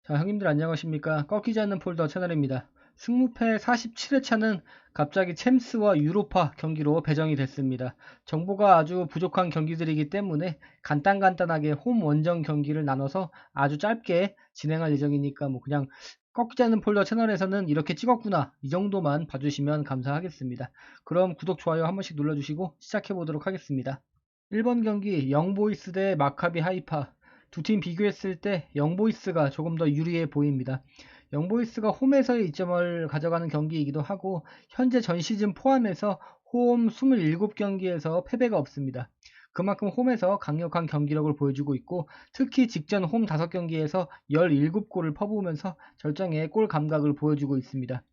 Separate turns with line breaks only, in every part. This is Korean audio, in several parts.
자, 형님들 안녕하십니까? 꺾이지 않는 폴더 채널입니다. 승무패 47회차는 갑자기 챔스와 유로파 경기로 배정이 됐습니다. 정보가 아주 부족한 경기들이기 때문에 간단하게 홈 원정 경기를 나눠서 아주 짧게 진행할 예정이니까 뭐 그냥 꺾이지 않는 폴더 채널에서는 이렇게 찍었구나 이 정도만 봐주시면 감사하겠습니다. 그럼 구독, 좋아요 한 번씩 눌러주시고 시작해 보도록 하겠습니다. 1번 경기 영보이스 대 마카비 하이파. 두 팀 비교했을 때 영보이스가 조금 더 유리해 보입니다. 영보이스가 홈에서의 이점을 가져가는 경기이기도 하고 현재 전 시즌 포함해서 홈 27경기에서 패배가 없습니다. 그만큼 홈에서 강력한 경기력을 보여주고 있고 특히 직전 홈 5경기에서 17골을 퍼부으면서 절정의 골 감각을 보여주고 있습니다.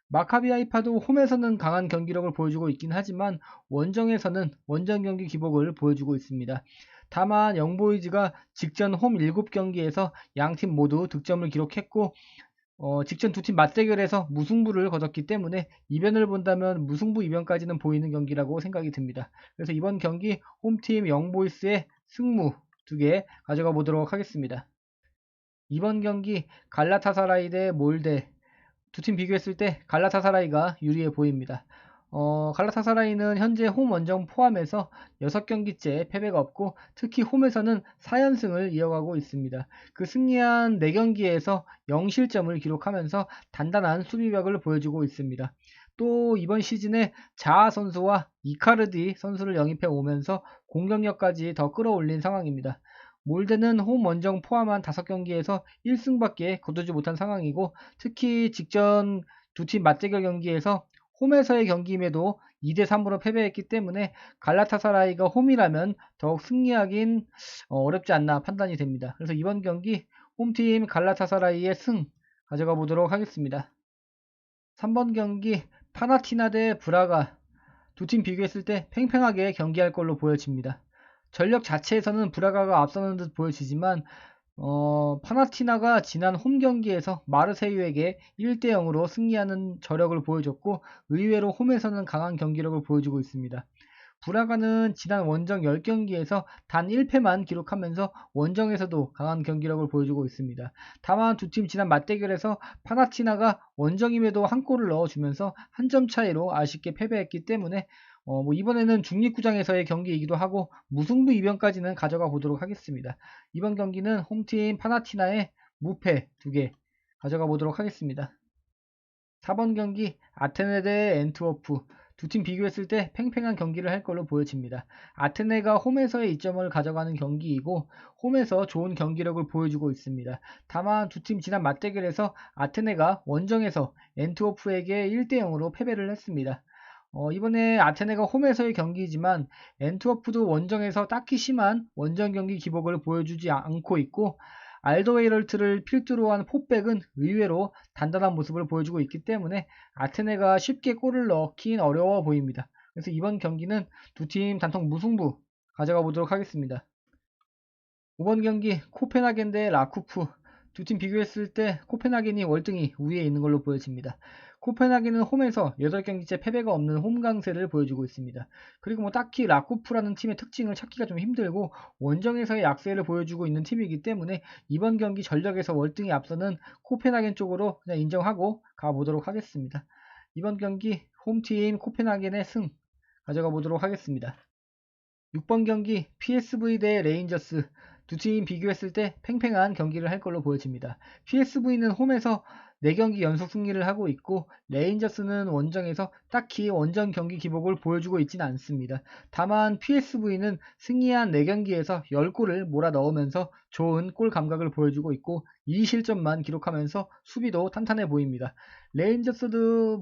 마카비 하이파도 홈에서는 강한 경기력을 보여주고 있긴 하지만 원정에서는 원정 경기 기복을 보여주고 있습니다. 다만 영보이즈가 직전 홈 7경기에서 양팀 모두 득점을 기록했고 직전 두 팀 맞대결에서 무승부를 거뒀기 때문에 이변을 본다면 무승부 이변까지는 보이는 경기라고 생각이 듭니다. 그래서 이번 경기 홈팀 영보이스의 승무 2개 가져가 보도록 하겠습니다. 이번 경기 갈라타사라이 대 몰데. 두 팀 비교했을 때 갈라타사라이가 유리해 보입니다. 갈라타사라이는 현재 홈 원정 포함해서 6경기째 패배가 없고 특히 홈에서는 4연승을 이어가고 있습니다. 그 승리한 4경기에서 0실점을 기록하면서 단단한 수비력을 보여주고 있습니다. 또 이번 시즌에 자아 선수와 이카르디 선수를 영입해 오면서 공격력까지 더 끌어올린 상황입니다. 몰데는 홈 원정 포함한 5경기에서 1승밖에 거두지 못한 상황이고 특히 직전 두 팀 맞대결 경기에서 홈에서의 경기임에도 2대3으로 패배했기 때문에 갈라타사라이가 홈이라면 더욱 승리하긴 어렵지 않나 판단이 됩니다. 그래서 이번 경기 홈팀 갈라타사라이의 승 가져가 보도록 하겠습니다. 3번 경기 파나티나 대 브라가. 두 팀 비교했을 때 팽팽하게 경기할 걸로 보여집니다. 전력 자체에서는 브라가가 앞서는 듯 보여지지만 파나티나가 지난 홈 경기에서 마르세유에게 1대0으로 승리하는 저력을 보여줬고 의외로 홈에서는 강한 경기력을 보여주고 있습니다. 브라가는 지난 원정 10경기에서 단 1패만 기록하면서 원정에서도 강한 경기력을 보여주고 있습니다. 다만 두 팀 지난 맞대결에서 파나티나가 원정임에도 한 골을 넣어주면서 한 점 차이로 아쉽게 패배했기 때문에 이번에는 중립구장에서의 경기이기도 하고 무승부 이변까지는 가져가 보도록 하겠습니다. 이번 경기는 홈팀 파나티나의 무패 2개 가져가 보도록 하겠습니다. 4번 경기 아테네 대 엔트워프. 두 팀 비교했을 때 팽팽한 경기를 할 걸로 보여집니다. 아테네가 홈에서의 이점을 가져가는 경기이고 홈에서 좋은 경기력을 보여주고 있습니다. 다만 두 팀 지난 맞대결에서 아테네가 원정에서 엔트워프에게 1대0으로 패배를 했습니다. 이번에 아테네가 홈에서의 경기이지만 엔트워프도 원정에서 딱히 심한 원정 경기 기복을 보여주지 않고 있고 알더웨이럴트를 필두로 한 포백은 의외로 단단한 모습을 보여주고 있기 때문에 아테네가 쉽게 골을 넣긴 어려워 보입니다. 그래서 이번 경기는 두 팀 단통 무승부 가져가 보도록 하겠습니다. 5번 경기 코펜하겐 대 라쿠프. 두 팀 비교했을 때 코펜하겐이 월등히 우위에 있는 걸로 보여집니다. 코펜하겐은 홈에서 8경기째 패배가 없는 홈 강세를 보여주고 있습니다. 그리고 딱히 라쿠프라는 팀의 특징을 찾기가 좀 힘들고 원정에서의 약세를 보여주고 있는 팀이기 때문에 이번 경기 전력에서 월등히 앞서는 코펜하겐 쪽으로 그냥 인정하고 가보도록 하겠습니다. 이번 경기 홈팀 코펜하겐의 승 가져가 보도록 하겠습니다. 6번 경기 PSV 대 레인저스. 두 팀 비교했을 때 팽팽한 경기를 할 걸로 보여집니다. PSV는 홈에서 4경기 연속 승리를 하고 있고 레인저스는 원정에서 딱히 원정 경기 기복을 보여주고 있지는 않습니다. 다만 PSV는 승리한 4경기에서 10골을 몰아 넣으면서 좋은 골 감각을 보여주고 있고 2실점만 기록하면서 수비도 탄탄해 보입니다. 레인저스도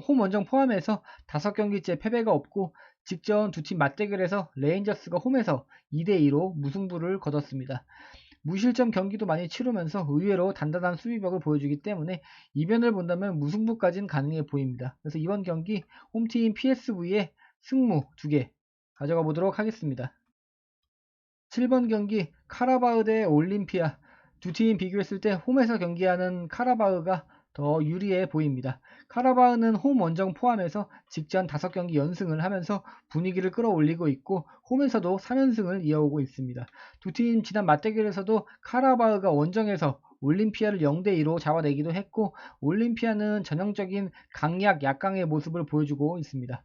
홈 원정 포함해서 5경기째 패배가 없고 직전 두 팀 맞대결에서 레인저스가 홈에서 2대2로 무승부를 거뒀습니다. 무실점 경기도 많이 치르면서 의외로 단단한 수비력을 보여주기 때문에 이변을 본다면 무승부까지는 가능해 보입니다. 그래서 이번 경기 홈팀 PSV의 승무 2개 가져가 보도록 하겠습니다. 7번 경기 카라바흐 대 올림피아. 두 팀 비교했을 때 홈에서 경기하는 카라바흐가 더 유리해 보입니다. 카라바흐는 홈 원정 포함해서 직전 5경기 연승을 하면서 분위기를 끌어올리고 있고 홈에서도 3연승을 이어오고 있습니다. 두 팀 지난 맞대결에서도 카라바흐가 원정에서 올림피아를 0대2로 잡아내기도 했고, 올림피아는 전형적인 강약 약강의 모습을 보여주고 있습니다.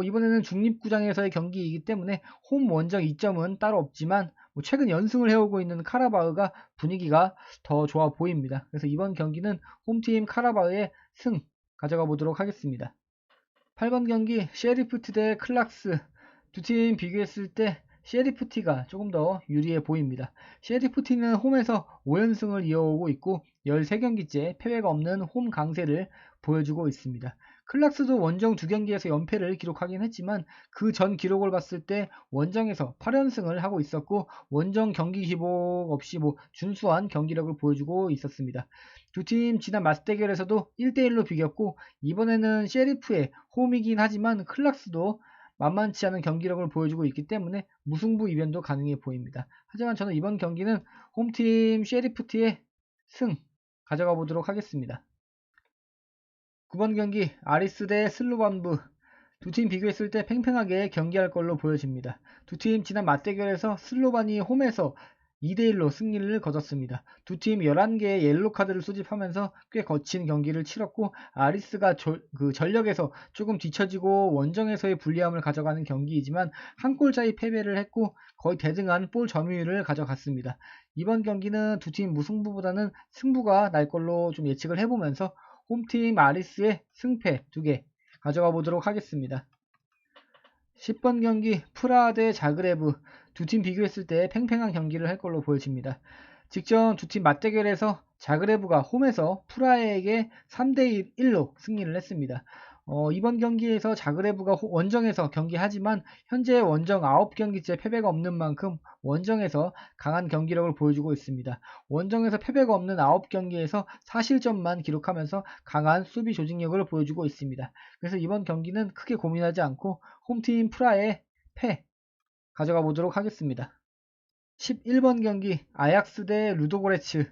이번에는 중립구장에서의 경기이기 때문에 홈 원정 이점은 따로 없지만 최근 연승을 해오고 있는 카라바흐가 분위기가 더 좋아 보입니다. 그래서 이번 경기는 홈팀 카라바흐의 승 가져가 보도록 하겠습니다. 8번 경기 셰리프트 대 클락스. 두 팀 비교했을 때 셰리프티가 조금 더 유리해 보입니다. 셰리프티는 홈에서 5연승을 이어오고 있고 13경기째 패배가 없는 홈 강세를 보여주고 있습니다. 클락스도 원정 2경기에서 연패를 기록하긴 했지만 그 전 기록을 봤을 때 원정에서 8연승을 하고 있었고 원정 경기 기복 없이 준수한 경기력을 보여주고 있었습니다. 두 팀 지난 맞대결에서도 1대1로 비겼고 이번에는 셰리프의 홈이긴 하지만 클락스도 만만치 않은 경기력을 보여주고 있기 때문에 무승부 이변도 가능해 보입니다. 하지만 저는 이번 경기는 홈팀 셰리프트의 승 가져가 보도록 하겠습니다. 9번 경기 아리스 대 슬로반부. 두 팀 비교했을 때 팽팽하게 경기할 걸로 보여집니다. 두 팀 지난 맞대결에서 슬로반이 홈에서 2대1로 승리를 거뒀습니다. 두 팀 11개의 옐로 카드를 수집하면서 꽤 거친 경기를 치렀고 아리스가 전력에서 조금 뒤처지고 원정에서의 불리함을 가져가는 경기이지만 한 골 차이 패배를 했고 거의 대등한 볼 점유율을 가져갔습니다. 이번 경기는 두 팀 무승부보다는 승부가 날 걸로 좀 예측을 해보면서 홈팀 아리스의 승패 2개 가져가 보도록 하겠습니다. 10번 경기 프라하 대 자그레브. 두 팀 비교했을 때 팽팽한 경기를 할 걸로 보여집니다. 직전 두 팀 맞대결에서 자그레브가 홈에서 프라하에게 3대1로 승리를 했습니다. 이번 경기에서 자그레브가 원정에서 경기하지만 현재 원정 9경기째 패배가 없는 만큼 원정에서 강한 경기력을 보여주고 있습니다. 원정에서 패배가 없는 9경기에서 4실점만 기록하면서 강한 수비 조직력을 보여주고 있습니다. 그래서 이번 경기는 크게 고민하지 않고 홈팀 프라하의 패 가져가 보도록 하겠습니다. 11번 경기 아약스 대 루도고레츠.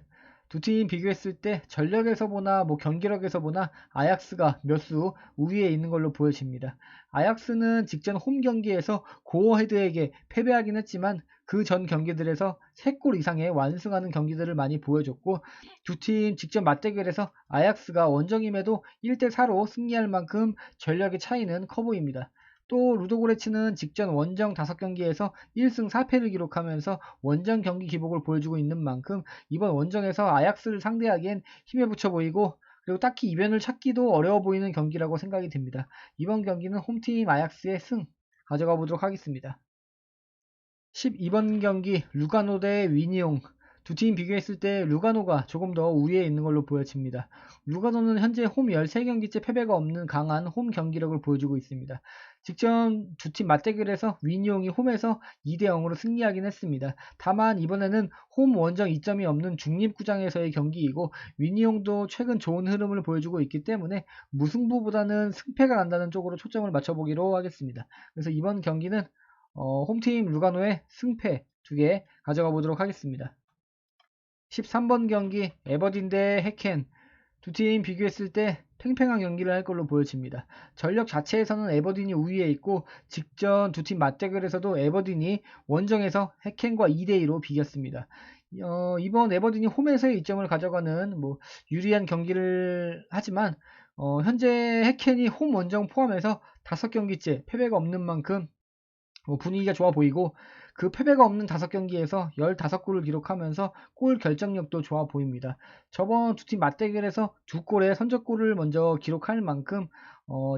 두 팀 비교했을 때 전력에서 보나 경기력에서 보나 아약스가 몇 수 우위에 있는 걸로 보여집니다. 아약스는 직전 홈 경기에서 고어헤드에게 패배하긴 했지만 그 전 경기들에서 3골 이상의 완승하는 경기들을 많이 보여줬고 두 팀 직전 맞대결에서 아약스가 원정임에도 1대4로 승리할 만큼 전력의 차이는 커 보입니다. 또 루도고레츠는 직전 원정 5경기에서 1승 4패를 기록하면서 원정 경기 기복을 보여주고 있는 만큼 이번 원정에서 아약스를 상대하기엔 힘에 부쳐 보이고 그리고 딱히 이변을 찾기도 어려워 보이는 경기라고 생각이 듭니다. 이번 경기는 홈팀 아약스의 승 가져가 보도록 하겠습니다. 12번 경기 루가노 대 위니옹. 두 팀 비교했을 때 루가노가 조금 더 우위에 있는 걸로 보여집니다. 루가노는 현재 홈 13경기째 패배가 없는 강한 홈 경기력을 보여주고 있습니다. 직전 두 팀 맞대결에서 위니옹이 홈에서 2대0으로 승리하긴 했습니다. 다만 이번에는 홈 원정 이점이 없는 중립구장에서의 경기이고 위니옹도 최근 좋은 흐름을 보여주고 있기 때문에 무승부보다는 승패가 난다는 쪽으로 초점을 맞춰보기로 하겠습니다. 그래서 이번 경기는 홈팀 루가노의 승패 2개 가져가 보도록 하겠습니다. 13번 경기 에버딘 대 해켄. 두 팀 비교했을 때 팽팽한 경기를 할 걸로 보여집니다. 전력 자체에서는 에버딘이 우위에 있고 직전 두 팀 맞대결에서도 에버딘이 원정에서 해켄과 2대2로 비겼습니다. 이번 에버딘이 홈에서의 이점을 가져가는 유리한 경기를 하지만 현재 해켄이 홈 원정 포함해서 5경기째 패배가 없는 만큼 분위기가 좋아 보이고 그 패배가 없는 5경기에서 15골을 기록하면서 골 결정력도 좋아 보입니다. 저번 두 팀 맞대결에서 2골의 선제골을 먼저 기록할 만큼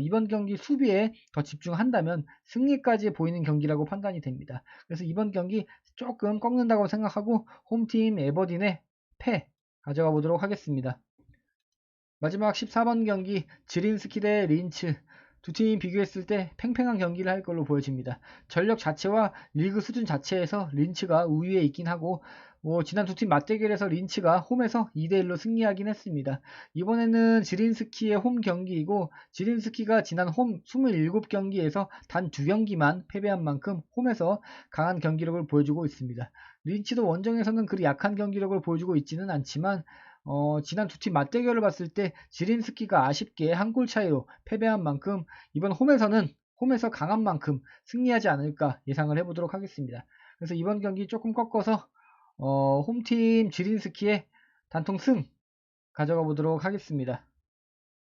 이번 경기 수비에 더 집중한다면 승리까지 보이는 경기라고 판단이 됩니다. 그래서 이번 경기 조금 꺾는다고 생각하고 홈팀 에버딘의 패 가져가 보도록 하겠습니다. 마지막 14번 경기 지린스키 대 린츠. 두 팀 비교했을 때 팽팽한 경기를 할 걸로 보여집니다. 전력 자체와 리그 수준 자체에서 린츠가 우위에 있긴 하고 지난 두 팀 맞대결에서 린츠가 홈에서 2대1로 승리하긴 했습니다. 이번에는 지린스키의 홈 경기이고 지린스키가 지난 홈 27경기에서 단 2경기만 패배한 만큼 홈에서 강한 경기력을 보여주고 있습니다. 린츠도 원정에서는 그리 약한 경기력을 보여주고 있지는 않지만 지난 두 팀 맞대결을 봤을 때 지린스키가 아쉽게 한 골 차이로 패배한 만큼 이번 홈에서 강한 만큼 승리하지 않을까 예상을 해보도록 하겠습니다. 그래서 이번 경기 조금 꺾어서 홈팀 지린스키의 단통 승 가져가 보도록 하겠습니다.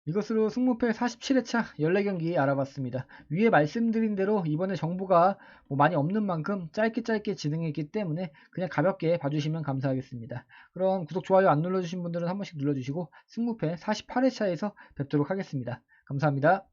이것으로 승무패 47회차 14경기 알아봤습니다. 위에 말씀드린 대로 이번에 정보가 많이 없는 만큼 짧게 진행했기 때문에 그냥 가볍게 봐주시면 감사하겠습니다. 그럼 구독, 좋아요 안 눌러주신 분들은 한 번씩 눌러주시고 승무패 48회차에서 뵙도록 하겠습니다. 감사합니다.